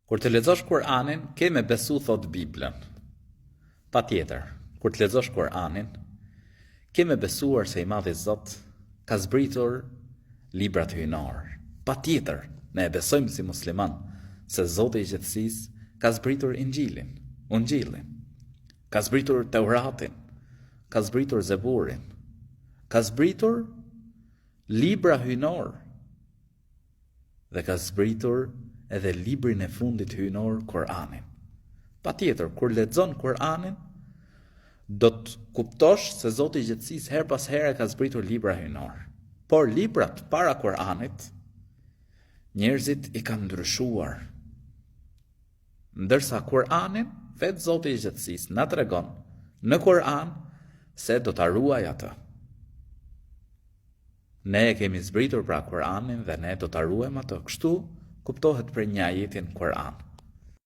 Kur të lexosh Kur'anin, ke me besu thot Biblën. Pa tjetër, kur të lexosh Kur'anin, ke me besuar se i madhi Zot ka zbritur librat hyjnor. Pa tjetër, ne e besojmë si musliman se Zoti i gjithësisë ka zbritur Ungjillin, ka zbritur Teuratin, ka zbritur Zeburin, ka zbritur libra hyjnor dhe ka zbritur edhe librin e fundit hyjnor, Kur'anin. Pa tjetër, kur lexon Kur'anin, do të kuptosh se Zoti i gjithësisë her pas here ka zbritur libra hyjnor. Por librat para Kur'anit, njerëzit i kanë ndryshuar. Ndërsa Kur'anin, vetë Zoti i gjithësisë na tregon në Kur'an se do ta ruaj atë. Ne e kemi zbritur pra Kur'anin dhe ne do ta ruajmë atë. Kështu kuptohet për një ajetin Kur'an.